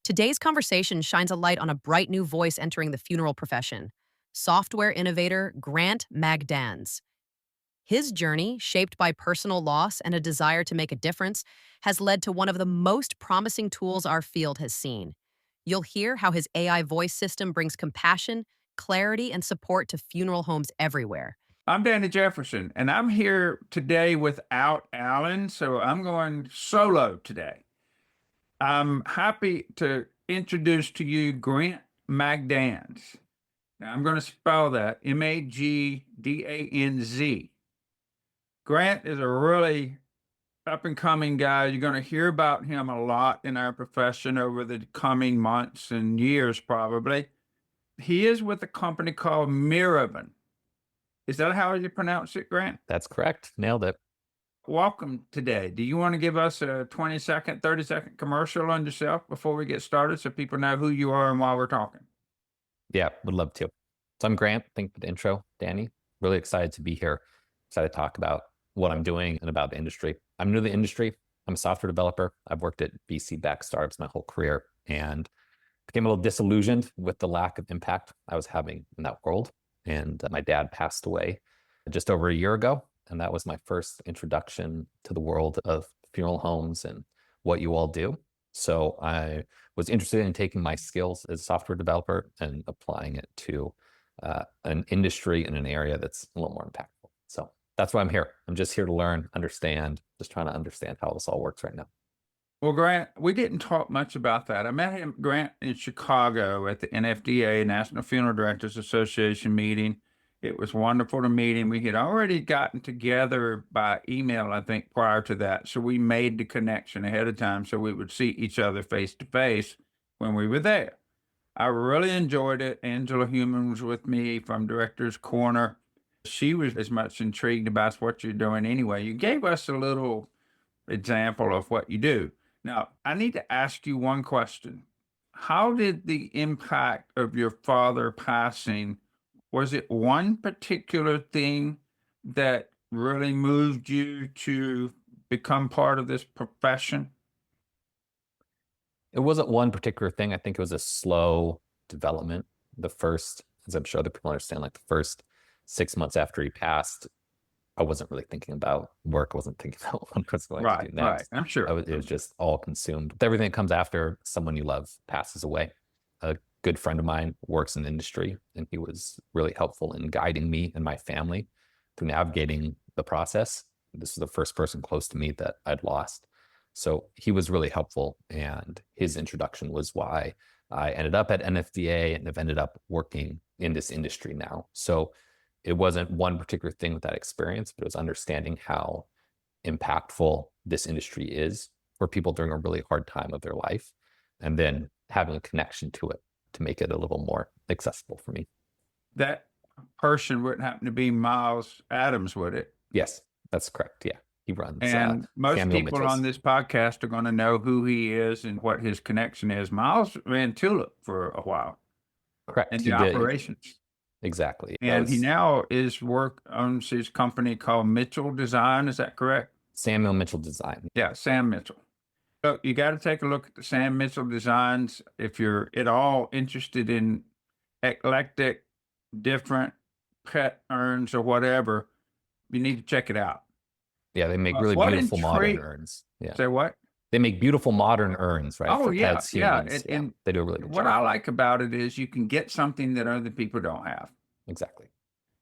Today's conversation shines a light on a bright new voice entering the funeral profession, software innovator Grant Magdanz. His journey, shaped by personal loss and a desire to make a difference, has led to one of the most promising tools our field has seen. You'll hear how his AI voice system brings compassion, clarity, and support to funeral homes everywhere. I'm Danny Jefferson, and I'm here today without Alan, so I'm going solo today. I'm happy to introduce to you Grant Magdanz. Now, I'm going to spell that Magdanz. Grant is a really up and coming guy. You're going to hear about him a lot in our profession over the coming months and years, probably. He is with a company called Miravan. Is that how you pronounce it, Grant? That's correct. Nailed it. Welcome today. Do you want to give us a 20-second, 30-second commercial on yourself before we get started so people know who you are and why we're talking? Yeah, would love to. So I'm Grant. Thank you for the intro, Danny. Really excited to be here. Excited to talk about what I'm doing and about the industry. I'm new to the industry. I'm a software developer. I've worked at VC-backed startups my whole career and became a little disillusioned with the lack of impact I was having in that world. And my dad passed away just over a year ago. And that was my first introduction to the world of funeral homes and what you all do. So I was interested in taking my skills as a software developer and applying it to an industry in an area that's a little more impactful. So that's why I'm here. I'm just here to learn, understand, just trying to understand how this all works right now. Well, Grant, we didn't talk much about that. I met him, Grant, in Chicago at the NFDA, National Funeral Directors Association meeting. It was wonderful to meet him. We had already gotten together by email, I think, prior to that. So we made the connection ahead of time so we would see each other face to face when we were there. I really enjoyed it. Angela Human was with me from Director's Corner. She was as much intrigued about what you're doing anyway. You gave us a little example of what you do. Now, I need to ask you one question. How did the impact of your father passing, was it one particular thing that really moved you to become part of this profession? It wasn't one particular thing. I think it was a slow development. The first, as I'm sure other people understand, like the first 6 months after he passed, I wasn't really thinking about work. I wasn't thinking about what I was going to do next. Right. I'm sure. It was just all consumed with everything that comes after someone you love passes away. A good friend of mine works in the industry, and he was really helpful in guiding me and my family through navigating the process. This is the first person close to me that I'd lost. So he was really helpful, and his introduction was why I ended up at NFDA and have ended up working in this industry now. So it wasn't one particular thing with that experience, but it was understanding how impactful this industry is for people during a really hard time of their life, and then having a connection to it to make it a little more accessible for me. That person wouldn't happen to be Miles Adams, would it? Yes, that's correct. Yeah, he runs. And most Samuel people Mitchell's. on this podcast are going to know who he is and what his connection is. Miles ran Tulip for a while Correct. in He the did. operations. Exactly. And he now owns his company called Mitchell Design. Is that correct? Samuel Mitchell Design. Yeah, Sam Mitchell. So you got to take a look at the Sam Mitchell designs. If you're at all interested in eclectic, different pet urns or whatever, you need to check it out. Yeah, they make But really what beautiful modern intrigued- urns. Yeah, Say what? they make beautiful modern urns, right? Oh, for yeah, pets, yeah. humans. And They do a really good what job. I like about it is you can get something that other people don't have. Exactly.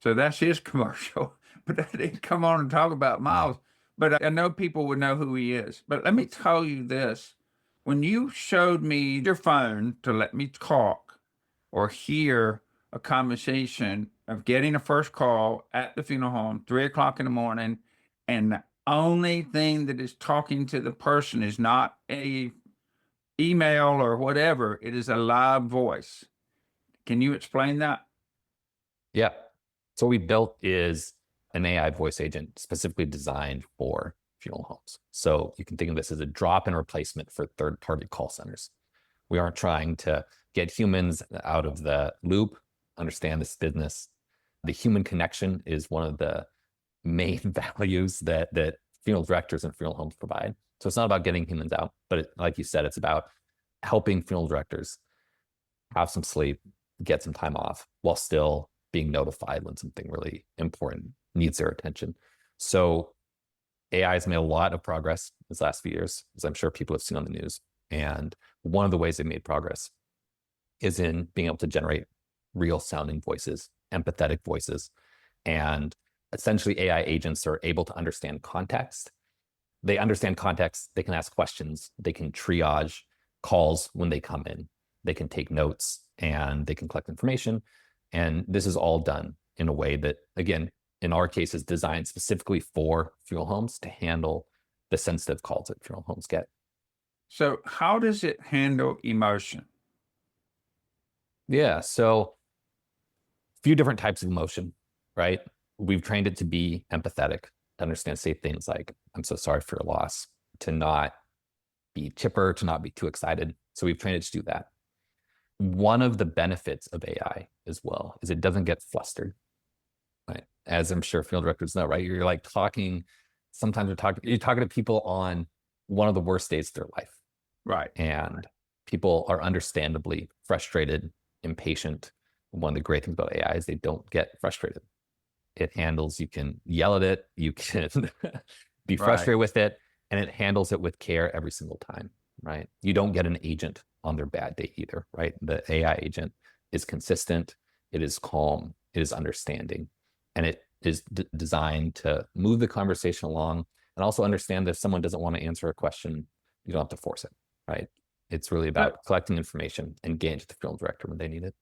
So that's his commercial. But I didn't come on and talk about Miles. But I know people would know who he is. But let me tell you this. When you showed me your phone to let me talk or hear a conversation of getting a first call at the funeral home, 3 o'clock in the morning, and the only thing that is talking to the person is not a email or whatever, it is a live voice. Can you explain that? Yeah. So what we built is an AI voice agent specifically designed for funeral homes. So you can think of this as a drop-in replacement for third-party call centers. We aren't trying to get humans out of the loop, understand this business. The human connection is one of the main values that funeral directors and funeral homes provide. So it's not about getting humans out, but like you said, it's about helping funeral directors have some sleep, get some time off while still being notified when something really important needs their attention. So AI has made a lot of progress this last few years, as I'm sure people have seen on the news. And one of the ways they made progress is in being able to generate real sounding voices, empathetic voices. And essentially AI agents are able to understand context. They understand context, they can ask questions, they can triage calls when they come in, they can take notes, and they can collect information. And this is all done in a way that, again, in our case, is designed specifically for funeral homes to handle the sensitive calls that funeral homes get. So how does it handle emotion? Yeah, so a few different types of emotion, right? We've trained it to be empathetic, to understand, say things like, I'm so sorry for your loss, to not be chipper, to not be too excited. So we've trained it to do that. One of the benefits of AI as well is it doesn't get flustered, right? As I'm sure field directors know, right? You're like talking, sometimes you're talking to people on one of the worst days of their life. Right. And people are understandably frustrated, impatient. One of the great things about AI is they don't get frustrated. It handles, you can yell at it, you can be frustrated with it, and it handles it with care every single time, right? You don't get an agent on their bad day either, right? The AI agent is consistent, it is calm, it is understanding, and it is designed to move the conversation along and also understand that if someone doesn't want to answer a question, you don't have to force it, right? It's really about collecting information and getting to the film director when they need it.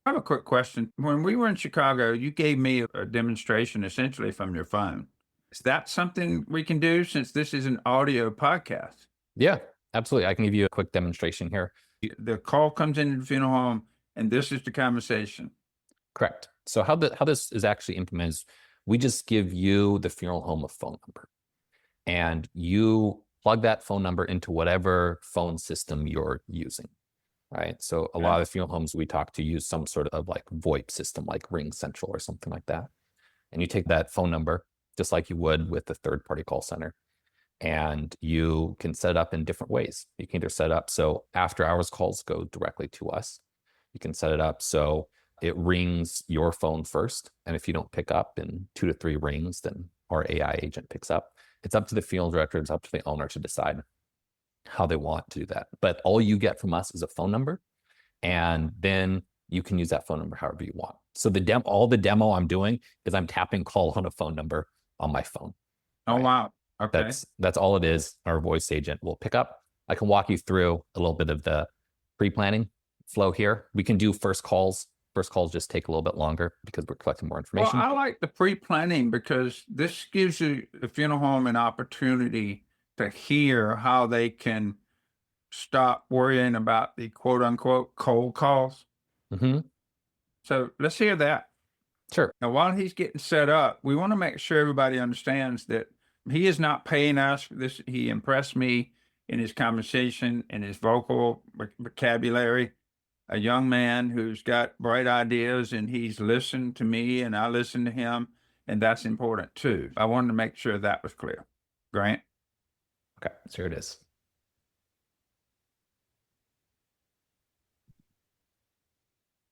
I have a quick question. When we were in Chicago, you gave me a demonstration essentially from your phone. Is that something we can do since this is an audio podcast? Yeah, absolutely. I can give you a quick demonstration here. The call comes into the funeral home and this is the conversation. Correct. So how this is actually implemented is we just give you, the funeral home, a phone number, and you plug that phone number into whatever phone system you're using, right? So a lot of the funeral homes we talk to use some sort of like VoIP system, like Ring Central or something like that. And you take that phone number, just like you would with the third-party call center, and you can set it up in different ways. You can either set up so after hours calls go directly to us. You can set it up so it rings your phone first, and if you don't pick up in 2 to 3 rings, then our AI agent picks up. It's up to the funeral director, it's up to the owner to decide how they want to do that. But all you get from us is a phone number, and then you can use that phone number however you want. So all the demo I'm doing is I'm tapping call on a phone number on my phone. Oh, right? Wow. Okay. That's all it is. Our voice agent will pick up. I can walk you through a little bit of the pre-planning flow here. We can do first calls. First calls just take a little bit longer because we're collecting more information. Well, I like the pre-planning because this gives the funeral home an opportunity to hear how they can stop worrying about the quote unquote cold calls. Mm-hmm. So let's hear that. Sure. Now, while he's getting set up, we want to make sure everybody understands that he is not paying us for this. He impressed me in his conversation and his vocal vocabulary. A young man who's got bright ideas, and he's listened to me and I listened to him, and that's important too. I wanted to make sure that was clear. Grant? Okay, so here it is.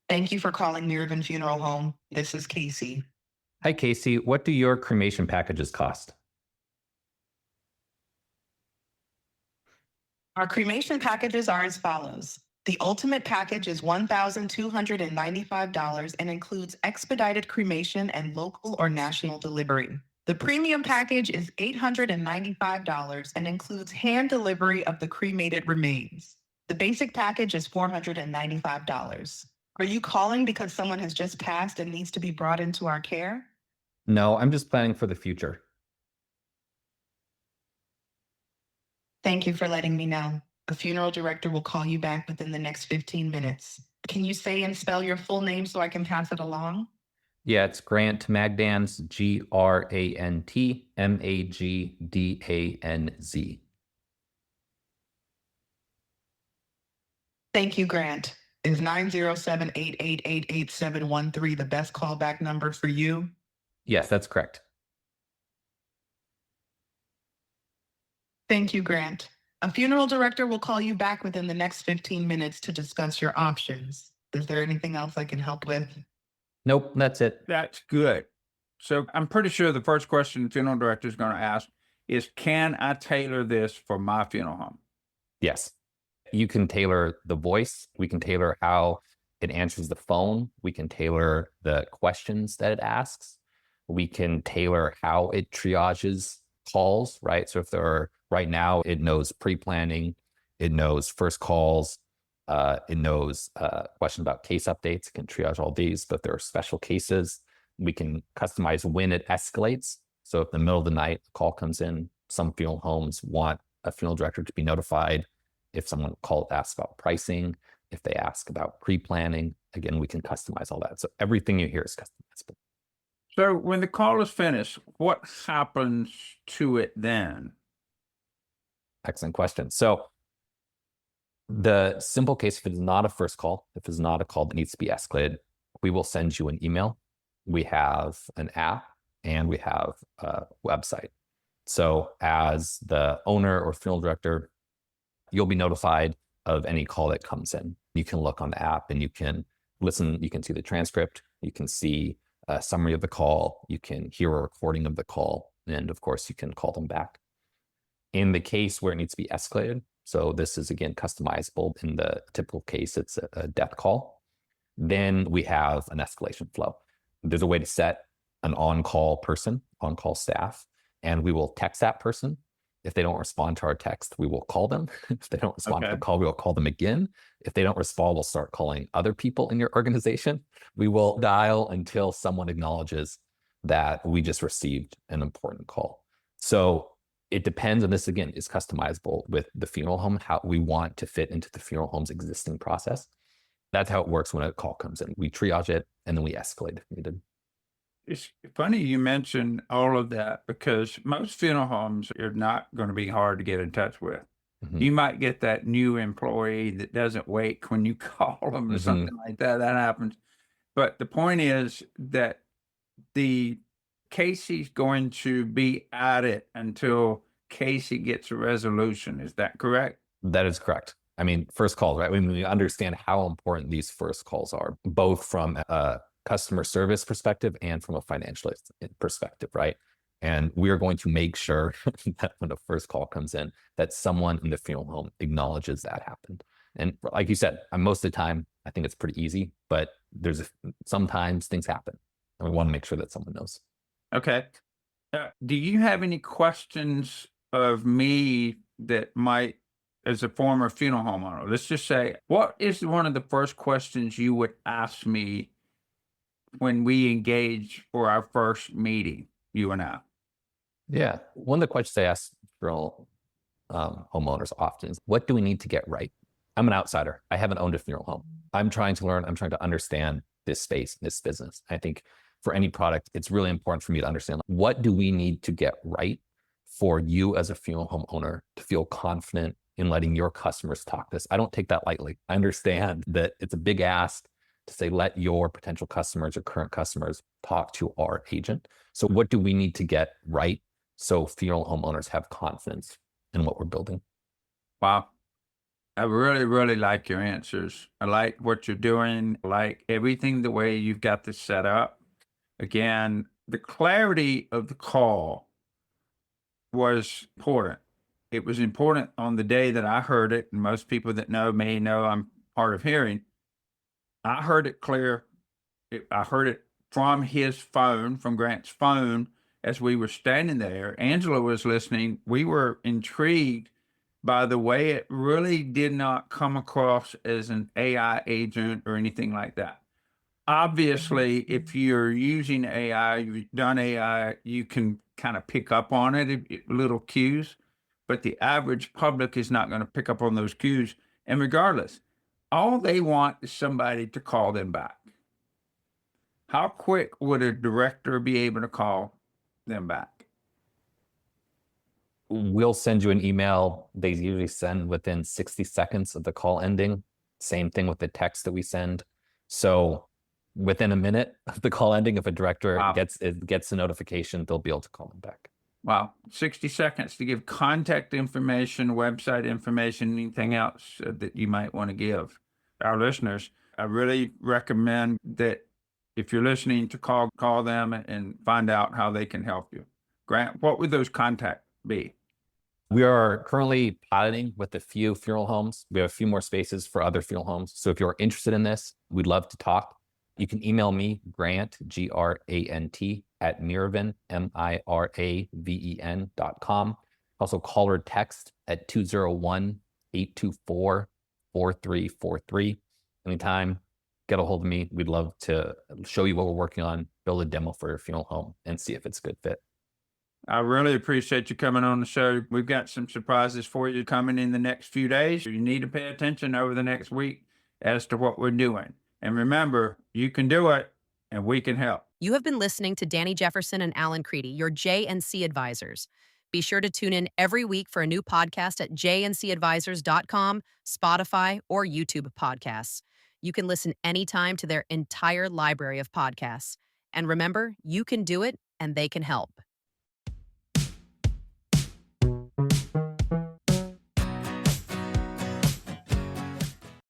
Thank you for calling Mirvan Funeral Home. This is Casey. Hi, Casey. What do your cremation packages cost? Our cremation packages are as follows. The ultimate package is $1,295 and includes expedited cremation and local or national delivery. The premium package is $895 and includes hand delivery of the cremated remains. The basic package is $495. Are you calling because someone has just passed and needs to be brought into our care? No, I'm just planning for the future. Thank you for letting me know. A funeral director will call you back within the next 15 minutes. Can you say and spell your full name so I can pass it along? Yeah, it's Grant Magdanz, GrantMagdanz. Thank you, Grant. Is 907-888-8713 the best callback number for you? Yes, that's correct. Thank you, Grant. A funeral director will call you back within the next 15 minutes to discuss your options. Is there anything else I can help with? Nope, that's it. That's good. So I'm pretty sure the first question the funeral director is going to ask is, can I tailor this for my funeral home? Yes. You can tailor the voice. We can tailor how it answers the phone. We can tailor the questions that it asks. We can tailor how it triages calls, right? So if there are, right now, it knows pre-planning, it knows first calls, it knows question about case updates, it can triage all these, but there are special cases. We can customize when it escalates. So if in the middle of the night, a call comes in, some funeral homes want a funeral director to be notified. If someone asks about pricing, if they ask about pre-planning, again, we can customize all that. So everything you hear is customizable. So when the call is finished, what happens to it then? Excellent question. So the simple case, if it is not a first call, if it's not a call that needs to be escalated, we will send you an email. We have an app and we have a website. So as the owner or funeral director, you'll be notified of any call that comes in. You can look on the app and you can listen, you can see the transcript, you can see a summary of the call, you can hear a recording of the call, and of course you can call them back. In the case where it needs to be escalated, so this is again customizable. In the typical case, it's a death call. Then we have an escalation flow. There's a way to set an on-call person, on-call staff, and we will text that person. If they don't respond to our text, we will call them. If they don't respond to the call, we will call them again. If they don't respond, we'll start calling other people in your organization. We will dial until someone acknowledges that we just received an important call. So it depends, and this again is customizable with the funeral home, how we want to fit into the funeral home's existing process. That's how it works when a call comes in. We triage it and then we escalate if needed. It's funny you mentioned all of that because most funeral homes are not going to be hard to get in touch with. Mhm. You might get that new employee that doesn't wake when you call them or something like that. That happens. But the point is that the Casey's going to be at it until Casey gets a resolution. Is that correct? That is correct. I mean, first calls, right? When we understand how important these first calls are, both from a customer service perspective and from a financial perspective, right? And we are going to make sure that when the first call comes in, that someone in the funeral home acknowledges that happened. And like you said, most of the time, I think it's pretty easy, but sometimes things happen, and we want to make sure that someone knows. Okay. Do you have any questions of me that might, as a former funeral homeowner, let's just say, what is one of the first questions you would ask me when we engage for our first meeting, you and I? Yeah. One of the questions I ask funeral homeowners often is, what do we need to get right? I'm an outsider. I haven't owned a funeral home. I'm trying to learn. I'm trying to understand this space, this business. I think for any product, it's really important for me to understand, what do we need to get right for you as a funeral home owner to feel confident in letting your customers talk this? I don't take that lightly. I understand that it's a big ask to say, let your potential customers or current customers talk to our agent. So what do we need to get right so funeral homeowners have confidence in what we're building? Wow. I really, really like your answers. I like what you're doing. I like everything the way you've got this set up. Again, the clarity of the call was important. It was important on the day that I heard it, and most people that know me know I'm hard of hearing. I heard it clear. I heard it from his phone, from Grant's phone, as we were standing there. Angela was listening. We were intrigued by the way it really did not come across as an AI agent or anything like that. Obviously, if you're using AI, you've done AI, you can kind of pick up on it, little cues, but the average public is not going to pick up on those cues. And regardless, all they want is somebody to call them back. How quick would a director be able to call them back? We'll send you an email. They usually send within 60 seconds of the call ending. Same thing with the text that we send. So within a minute of the call ending, if a director gets a notification, they'll be able to call them back. Wow, 60 seconds to give contact information, website information, anything else that you might want to give our listeners. I really recommend that if you're listening to call them and find out how they can help you. Grant, what would those contacts be? We are currently piloting with a few funeral homes. We have a few more spaces for other funeral homes. So if you're interested in this, we'd love to talk. You can email me, Grant, Grant, at Miraven, Miraven.com. Also call or text at 201-824-4343. Anytime, get a hold of me. We'd love to show you what we're working on, build a demo for your funeral home, and see if it's a good fit. I really appreciate you coming on the show. We've got some surprises for you coming in the next few days. You need to pay attention over the next week as to what we're doing. And remember, you can do it and we can help. You have been listening to Danny Jefferson and Alan Creedy, your JNC advisors. Be sure to tune in every week for a new podcast at jncadvisors.com, Spotify, or YouTube podcasts. You can listen anytime to their entire library of podcasts. And remember, you can do it and they can help.